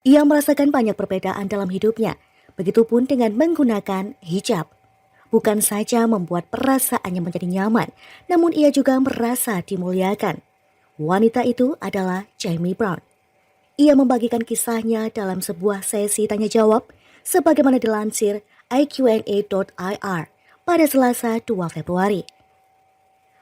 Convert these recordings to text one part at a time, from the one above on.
Ia merasakan banyak perbedaan dalam hidupnya, begitupun dengan menggunakan hijab. Bukan saja membuat perasaannya menjadi nyaman, namun ia juga merasa dimuliakan. Wanita itu adalah Jamie Brown. Ia membagikan kisahnya dalam sebuah sesi tanya jawab, sebagaimana dilansir iqna.ir pada Selasa 2 Februari.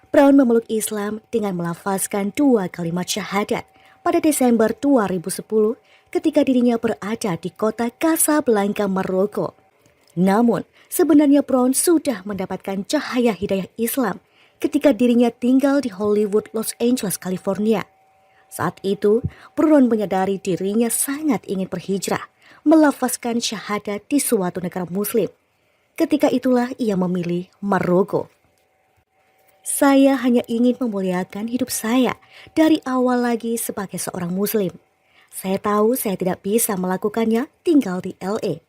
Brown memeluk Islam dengan melafazkan 2 kalimat syahadat pada Desember 2010 ketika dirinya berada di kota Casablanca, Maroko. Namun, sebenarnya Brown sudah mendapatkan cahaya hidayah Islam ketika dirinya tinggal di Hollywood, Los Angeles, California. Saat itu, Brown menyadari dirinya sangat ingin berhijrah, melafazkan syahadat di suatu negara muslim. Ketika itulah ia memilih Maroko. Saya hanya ingin memuliakan hidup saya dari awal lagi sebagai seorang muslim. Saya tahu saya tidak bisa melakukannya tinggal di LA.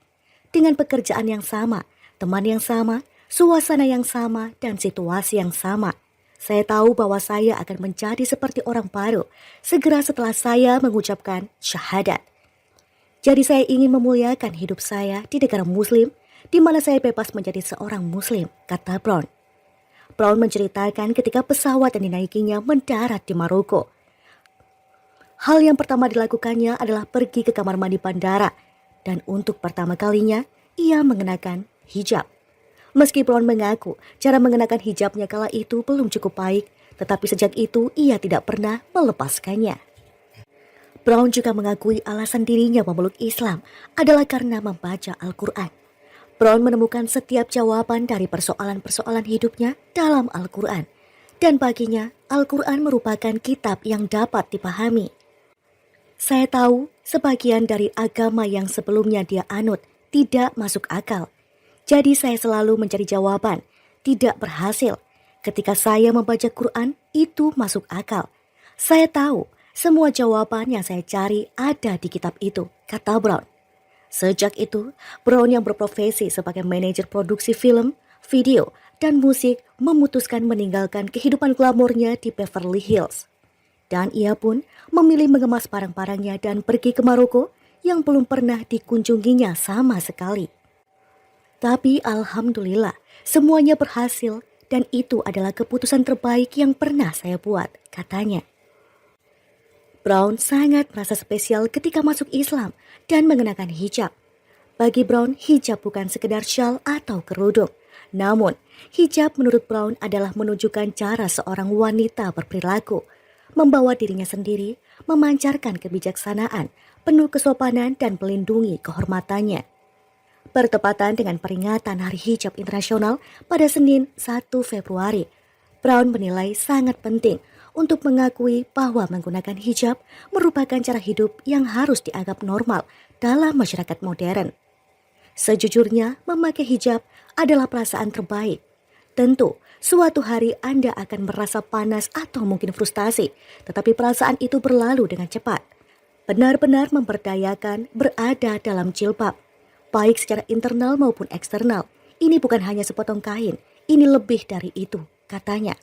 Dengan pekerjaan yang sama, teman yang sama, suasana yang sama, dan situasi yang sama. Saya tahu bahwa saya akan menjadi seperti orang baru segera setelah saya mengucapkan syahadat. Jadi saya ingin memuliakan hidup saya di negara muslim, di mana saya bebas menjadi seorang muslim, kata Brown. Brown menceritakan ketika pesawat yang dinaikinya mendarat di Maroko. Hal yang pertama dilakukannya adalah pergi ke kamar mandi bandara, dan untuk pertama kalinya ia mengenakan hijab. Meski Brown mengaku cara mengenakan hijabnya kala itu belum cukup baik, tetapi sejak itu ia tidak pernah melepaskannya. Brown juga mengakui alasan dirinya memeluk Islam adalah karena membaca Al-Quran. Brown menemukan setiap jawaban dari persoalan-persoalan hidupnya dalam Al-Quran. Dan baginya, Al-Quran merupakan kitab yang dapat dipahami. Saya tahu sebagian dari agama yang sebelumnya dia anut tidak masuk akal. Jadi saya selalu mencari jawaban, tidak berhasil. Ketika saya membaca Quran, itu masuk akal. Saya tahu semua jawaban yang saya cari ada di kitab itu, kata Brown. Sejak itu, Brown yang berprofesi sebagai manajer produksi film, video, dan musik memutuskan meninggalkan kehidupan glamornya di Beverly Hills. Dan ia pun memilih mengemas barang-barangnya dan pergi ke Maroko yang belum pernah dikunjunginya sama sekali. Tapi alhamdulillah, semuanya berhasil dan itu adalah keputusan terbaik yang pernah saya buat, katanya. Brown sangat merasa spesial ketika masuk Islam dan mengenakan hijab. Bagi Brown, hijab bukan sekedar syal atau kerudung. Namun, hijab menurut Brown adalah menunjukkan cara seorang wanita berperilaku, membawa dirinya sendiri, memancarkan kebijaksanaan, penuh kesopanan dan melindungi kehormatannya. Bertepatan dengan peringatan Hari Hijab Internasional pada Senin 1 Februari, Brown menilai sangat penting untuk mengakui bahwa menggunakan hijab merupakan cara hidup yang harus dianggap normal dalam masyarakat modern. Sejujurnya, memakai hijab adalah perasaan terbaik. Tentu, suatu hari Anda akan merasa panas atau mungkin frustasi, tetapi perasaan itu berlalu dengan cepat. Benar-benar memberdayakan berada dalam jilbab, baik secara internal maupun eksternal. Ini bukan hanya sepotong kain, ini lebih dari itu, katanya.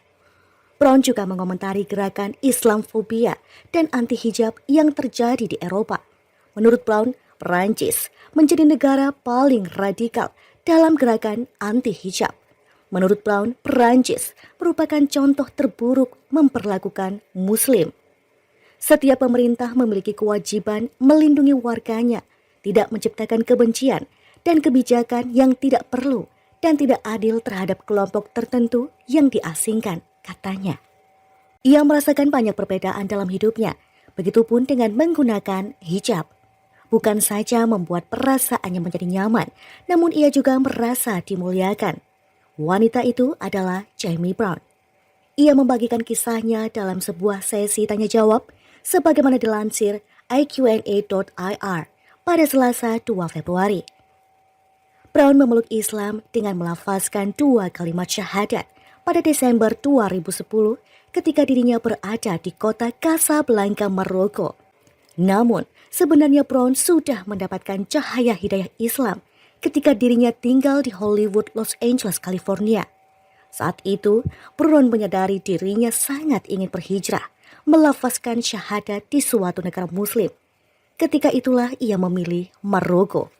Brown juga mengomentari gerakan Islamfobia dan anti-hijab yang terjadi di Eropa. Menurut Brown, Perancis menjadi negara paling radikal dalam gerakan anti-hijab. Menurut Brown, Perancis merupakan contoh terburuk memperlakukan Muslim. Setiap pemerintah memiliki kewajiban melindungi warganya, tidak menciptakan kebencian dan kebijakan yang tidak perlu dan tidak adil terhadap kelompok tertentu yang diasingkan, katanya. Ia merasakan banyak perbedaan dalam hidupnya, begitupun dengan menggunakan hijab. Bukan saja membuat perasaannya menjadi nyaman, namun ia juga merasa dimuliakan. Wanita itu adalah Jamie Brown. Ia membagikan kisahnya dalam sebuah sesi tanya jawab, sebagaimana dilansir iqna.ir pada Selasa 2 Februari. Brown memeluk Islam dengan melafazkan 2 kalimat syahadat pada Desember 2010 ketika dirinya berada di kota Casablanca, Maroko. Namun, sebenarnya Brown sudah mendapatkan cahaya hidayah Islam ketika dirinya tinggal di Hollywood, Los Angeles, California. Saat itu, Brown menyadari dirinya sangat ingin berhijrah, melafazkan syahadat di suatu negara muslim. Ketika itulah ia memilih Maroko.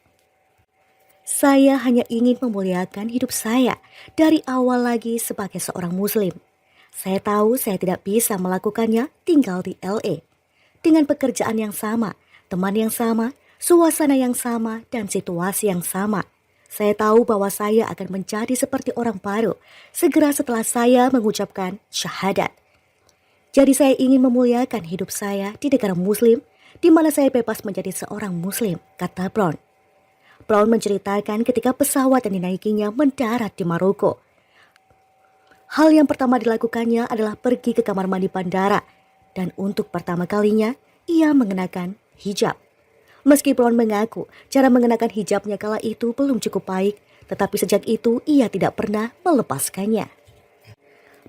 Saya hanya ingin memuliakan hidup saya dari awal lagi sebagai seorang muslim. Saya tahu saya tidak bisa melakukannya tinggal di LA. Dengan pekerjaan yang sama, teman yang sama, suasana yang sama, dan situasi yang sama. Saya tahu bahwa saya akan menjadi seperti orang baru segera setelah saya mengucapkan syahadat. Jadi saya ingin memuliakan hidup saya di negara muslim, di mana saya bebas menjadi seorang muslim, kata Brown. Brown menceritakan ketika pesawat yang dinaikinya mendarat di Maroko. Hal yang pertama dilakukannya adalah pergi ke kamar mandi bandara, dan untuk pertama kalinya ia mengenakan hijab. Meski Brown mengaku cara mengenakan hijabnya kala itu belum cukup baik, tetapi sejak itu ia tidak pernah melepaskannya.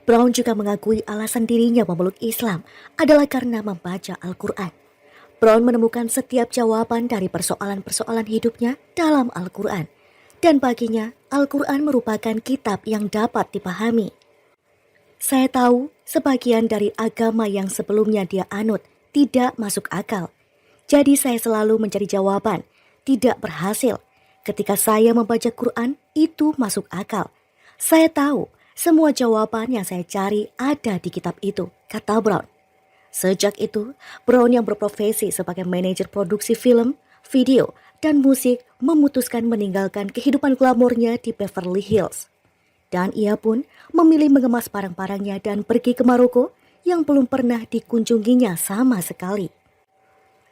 Brown juga mengakui alasan dirinya memeluk Islam adalah karena membaca Al-Quran. Brown menemukan setiap jawaban dari persoalan-persoalan hidupnya dalam Al-Quran. Dan baginya, Al-Quran merupakan kitab yang dapat dipahami. Saya tahu sebagian dari agama yang sebelumnya dia anut tidak masuk akal. Jadi saya selalu mencari jawaban, tidak berhasil. Ketika saya membaca Quran, itu masuk akal. Saya tahu semua jawaban yang saya cari ada di kitab itu, kata Brown. Sejak itu, Brown yang berprofesi sebagai manajer produksi film, video, dan musik memutuskan meninggalkan kehidupan glamornya di Beverly Hills. Dan ia pun memilih mengemas barang-barangnya dan pergi ke Maroko yang belum pernah dikunjunginya sama sekali.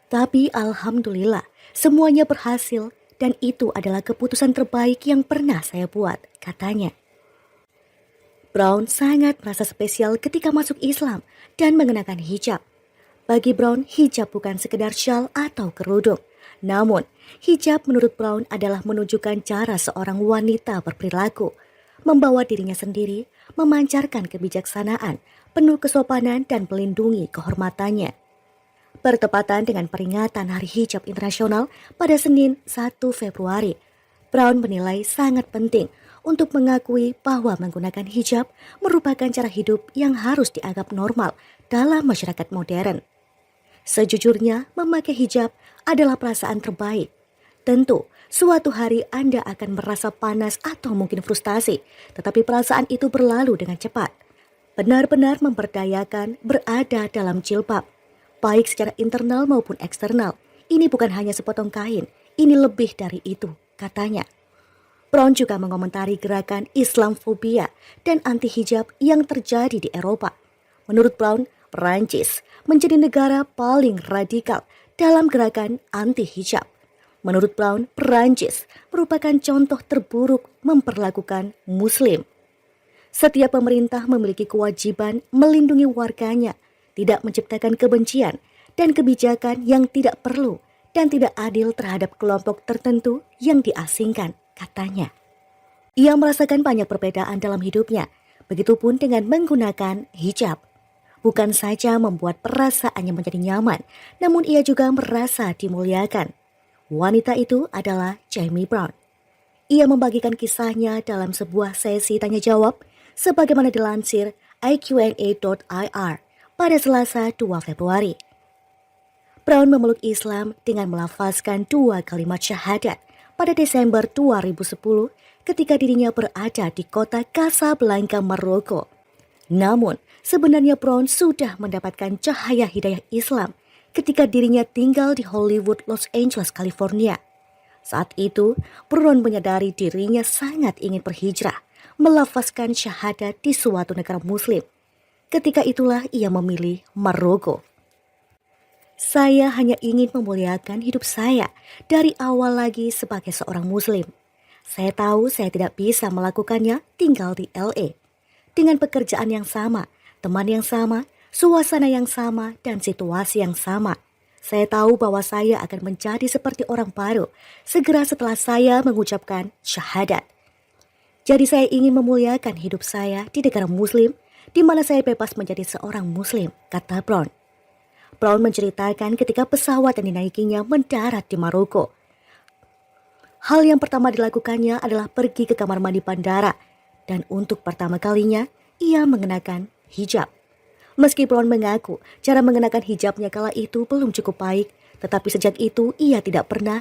Tapi alhamdulillah, semuanya berhasil dan itu adalah keputusan terbaik yang pernah saya buat, katanya. Brown sangat merasa spesial ketika masuk Islam dan mengenakan hijab. Bagi Brown, hijab bukan sekedar syal atau kerudung. Namun, hijab menurut Brown adalah menunjukkan cara seorang wanita berperilaku, membawa dirinya sendiri, memancarkan kebijaksanaan, penuh kesopanan dan melindungi kehormatannya. Bertepatan dengan peringatan Hari Hijab Internasional pada Senin 1 Februari, Brown menilai sangat penting untuk mengakui bahwa menggunakan hijab merupakan cara hidup yang harus dianggap normal dalam masyarakat modern. Sejujurnya, memakai hijab adalah perasaan terbaik. Tentu, suatu hari Anda akan merasa panas atau mungkin frustasi, tetapi perasaan itu berlalu dengan cepat. Benar-benar memperdayakan berada dalam jilbab, baik secara internal maupun eksternal. Ini bukan hanya sepotong kain, ini lebih dari itu, katanya. Brown juga mengomentari gerakan Islamfobia dan anti-hijab yang terjadi di Eropa. Menurut Brown, Perancis menjadi negara paling radikal dalam gerakan anti-hijab. Menurut Brown, Perancis merupakan contoh terburuk memperlakukan Muslim. Setiap pemerintah memiliki kewajiban melindungi warganya, tidak menciptakan kebencian dan kebijakan yang tidak perlu dan tidak adil terhadap kelompok tertentu yang diasingkan, katanya. Ia merasakan banyak perbedaan dalam hidupnya, begitupun dengan menggunakan hijab. Bukan saja membuat perasaannya menjadi nyaman, namun ia juga merasa dimuliakan. Wanita itu adalah Jamie Brown. Ia membagikan kisahnya dalam sebuah sesi tanya jawab, sebagaimana dilansir iqna.ir pada Selasa 2 Februari. Brown memeluk Islam dengan melafazkan 2 kalimat syahadat pada Desember 2010 ketika dirinya berada di kota Casablanca, Maroko. Namun, sebenarnya Brown sudah mendapatkan cahaya hidayah Islam ketika dirinya tinggal di Hollywood, Los Angeles, California. Saat itu, Brown menyadari dirinya sangat ingin berhijrah, melafazkan syahadat di suatu negara muslim. Ketika itulah ia memilih Maroko. Saya hanya ingin memuliakan hidup saya dari awal lagi sebagai seorang muslim. Saya tahu saya tidak bisa melakukannya tinggal di LA. Dengan pekerjaan yang sama, teman yang sama, suasana yang sama, dan situasi yang sama. Saya tahu bahwa saya akan menjadi seperti orang baru segera setelah saya mengucapkan syahadat. Jadi saya ingin memuliakan hidup saya di negara muslim, di mana saya bebas menjadi seorang muslim, kata Brown. Brown menceritakan ketika pesawat yang dinaikinya mendarat di Maroko. Hal yang pertama dilakukannya adalah pergi ke kamar mandi bandara, dan untuk pertama kalinya ia mengenakan hijab. Meski Brown mengaku cara mengenakan hijabnya kala itu belum cukup baik, Tetapi sejak itu ia tidak pernah